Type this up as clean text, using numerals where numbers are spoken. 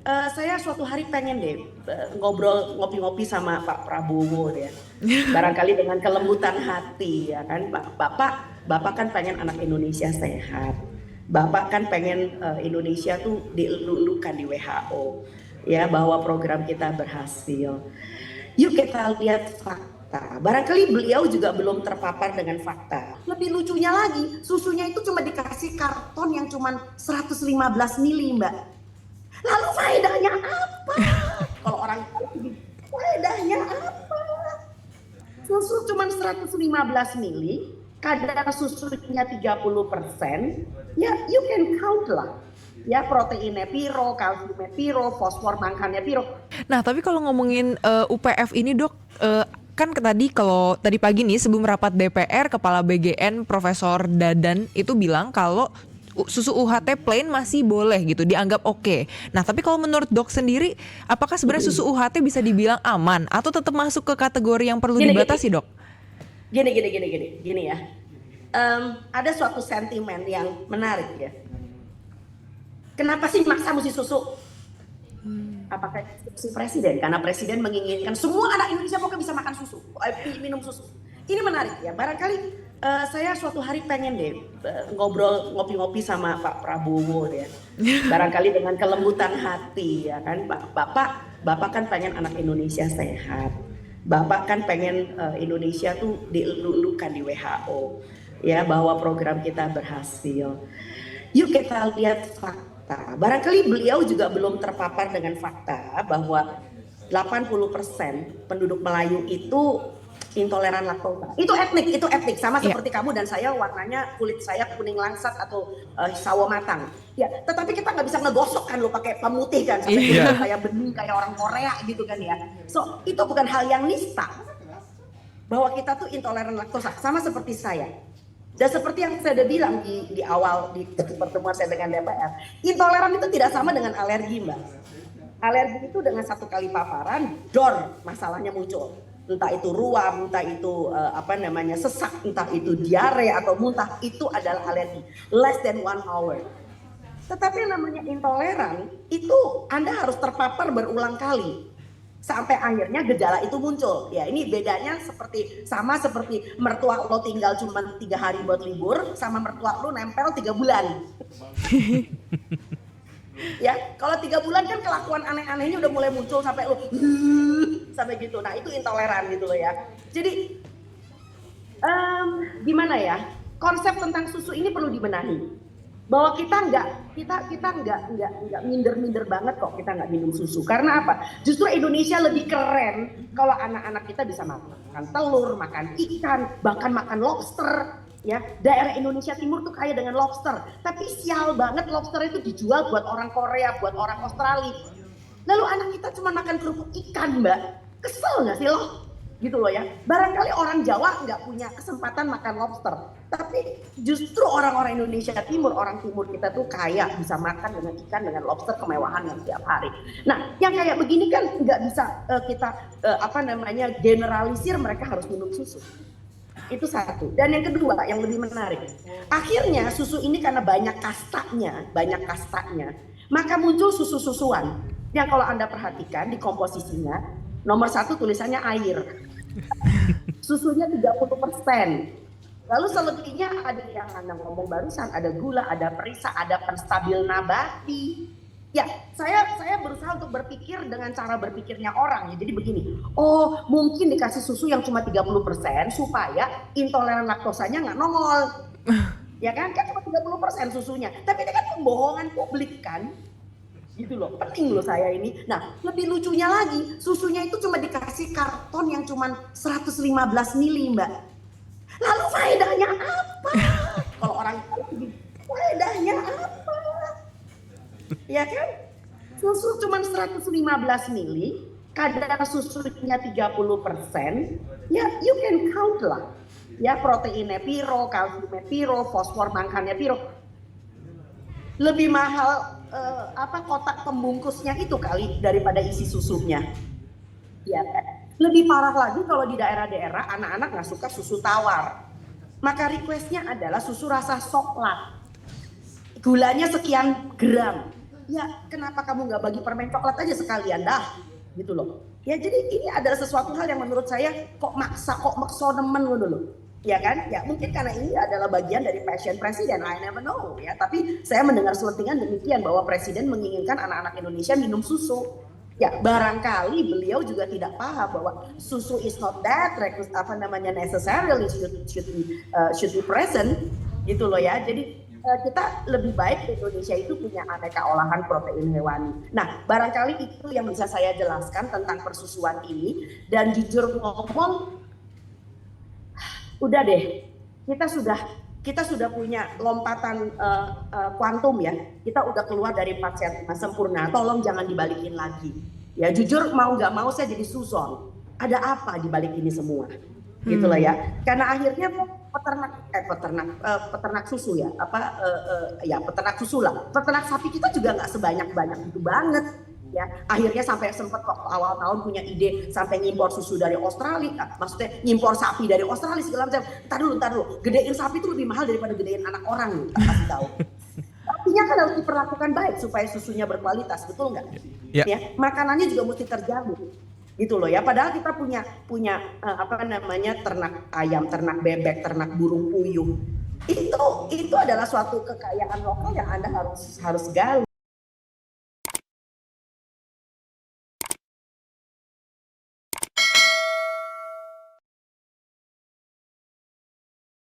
Saya suatu hari pengen deh ngobrol ngopi-ngopi sama Pak Prabowo ya. Barangkali dengan kelembutan hati ya kan, Bapak kan pengen anak Indonesia sehat. Bapak kan pengen Indonesia tuh dielulukan di WHO ya, bahwa program kita berhasil. Yuk kita lihat fakta. Barangkali beliau juga belum terpapar dengan fakta. Lebih lucunya lagi, susunya itu cuma dikasih karton yang cuma 115 mili, Mbak. Lalu faedahnya apa? Kalau orang faedahnya apa? Susu cuma 115 mili, kadar susunya 30%, ya you can count lah. Ya proteinnya piro, kalsiumnya piro, fosfor mangkannya piro. Nah, tapi kalau ngomongin UPF ini, Dok, kan kalau tadi pagi nih sebelum rapat DPR, Kepala BGN Profesor Dadan itu bilang kalau susu UHT plain masih boleh gitu, dianggap oke. Nah, tapi kalau menurut Dok sendiri, apakah sebenarnya susu UHT bisa dibilang aman atau tetap masuk ke kategori yang perlu dibatasi, Dok? Gini ya. Ada suatu sentimen yang menarik ya. Kenapa sih maksa mesti susu? Apakah instruksi presiden? Karena presiden menginginkan semua anak Indonesia pokoknya bisa makan susu, minum susu. Ini menarik ya. Barangkali saya suatu hari pengen deh ngobrol ngopi-ngopi sama Pak Prabowo ya. Barangkali dengan kelembutan hati ya kan, Bapak kan pengen anak Indonesia sehat. Bapak kan pengen Indonesia tuh dielulukan di WHO ya, bahwa program kita berhasil. Yuk kita lihat fakta. Barangkali beliau juga belum terpapar dengan fakta bahwa 80% penduduk Melayu itu intoleran laktosa. Itu etnik sama seperti kamu dan saya, warnanya kulit saya kuning langsat atau sawo matang. Ya, tetapi kita nggak bisa ngegosok kan lo pakai pemutih kan sampai kayak bening kayak orang Korea gitu kan ya. So, itu bukan hal yang nista bahwa kita tuh intoleran laktosa, sama seperti saya. Dan seperti yang saya udah bilang di awal di pertemuan saya dengan DPR, intoleran itu tidak sama dengan alergi, Mbak. Alergi itu dengan satu kali paparan, masalahnya muncul. Entah itu ruam, entah itu sesak, entah itu diare atau muntah, itu adalah alergi. Less than 1 hour. Tetapi yang namanya intoleran, itu Anda harus terpapar berulang kali. Sampai akhirnya gejala itu muncul. Ya ini bedanya sama seperti mertua lo tinggal cuma 3 hari buat libur, sama mertua lo nempel 3 bulan. Ya kalau 3 bulan kan kelakuan aneh-anehnya udah mulai muncul sampai lo sampai gitu. Nah itu intoleran gitu loh ya. Jadi gimana ya, konsep tentang susu ini perlu dibenahi. Bahwa kita nggak minder banget kok kita nggak minum susu. Karena apa? Justru Indonesia lebih keren kalau anak-anak kita bisa makan telur, makan ikan, bahkan makan lobster. Ya, daerah Indonesia Timur tuh kaya dengan lobster. Tapi sial banget lobster itu dijual buat orang Korea, buat orang Australia. Lalu anak kita cuma makan kerupuk ikan, Mbak. Kesel nggak sih lo? Gitu loh ya. Barangkali orang Jawa nggak punya kesempatan makan lobster, tapi justru orang-orang Indonesia Timur, orang Timur kita tuh kaya bisa makan dengan ikan, dengan lobster, kemewahan yang tiap hari. Nah, yang kayak begini kan nggak bisa kita generalisir mereka harus minum susu. Itu satu. Dan yang kedua, yang lebih menarik, akhirnya susu ini karena banyak kastanya, maka muncul susu-susuan. Yang kalau Anda perhatikan di komposisinya, nomor 1 tulisannya air. Susunya 30%. Lalu selebihnya ada yang Anda ngomong barusan, ada gula, ada perisa, ada penstabil nabati. Ya, saya berusaha untuk berpikir dengan cara berpikirnya orang ya. Jadi begini, oh mungkin dikasih susu yang cuma 30% supaya intoleran laktosanya nggak nongol. Ya kan cuma 30% susunya. Tapi ini kan pembohongan publik kan. Gitu loh, penting loh saya ini. Nah, lebih lucunya lagi, susunya itu cuma dikasih karton yang cuma 115 mili, Mbak. Lalu faedahnya apa? Kalau orang faedahnya apa? Ya kan? Susu cuma 115 mili, kadar susunya 30%, ya you can count lah. Ya proteinnya piro, kalsiumnya piro, fosfor mangkannya piro. Lebih mahal kotak pembungkusnya itu kali daripada isi susunya. Ya, lebih parah lagi kalau di daerah-daerah anak-anak nggak suka susu tawar. Maka requestnya adalah susu rasa coklat. Gulanya sekian gram. ya kenapa kamu nggak bagi permen coklat aja sekalian dah, gitu loh. Ya jadi ini adalah sesuatu hal yang menurut saya kok maksa nemen gitu loh. Ya kan? Ya mungkin karena ini adalah bagian dari passion presiden, I never know ya. Tapi saya mendengar selentingan demikian bahwa presiden menginginkan anak-anak Indonesia minum susu. Ya barangkali beliau juga tidak paham bahwa susu is not that necessarily should be present gitu loh ya. Jadi kita lebih baik Indonesia itu punya aneka olahan protein hewani. Nah, barangkali itu yang bisa saya jelaskan tentang persusuan ini. Dan jujur ngomong, udah deh, kita sudah punya lompatan kuantum ya. Kita udah keluar dari paket sempurna. Tolong jangan dibalikin lagi. Ya jujur mau nggak mau saya jadi suzon. Ada apa dibalik ini semua? Gitu loh ya. Karena akhirnya peternak susu ya, peternak susu lah. Peternak sapi kita juga nggak sebanyak itu banget. Ya, akhirnya sampai sempat awal tahun punya ide sampai ngimpor susu dari Australia, maksudnya ngimpor sapi dari Australia segala macam. Ntar dulu, gedein sapi itu lebih mahal daripada gedein anak orang nih, tak kasih tahu. Sapinya kan harus diperlakukan baik supaya susunya berkualitas, betul nggak? Ya, makanannya juga mesti terjamin, gitu loh ya. Padahal kita punya ternak ayam, ternak bebek, ternak burung puyuh. Itu adalah suatu kekayaan lokal yang Anda harus gali.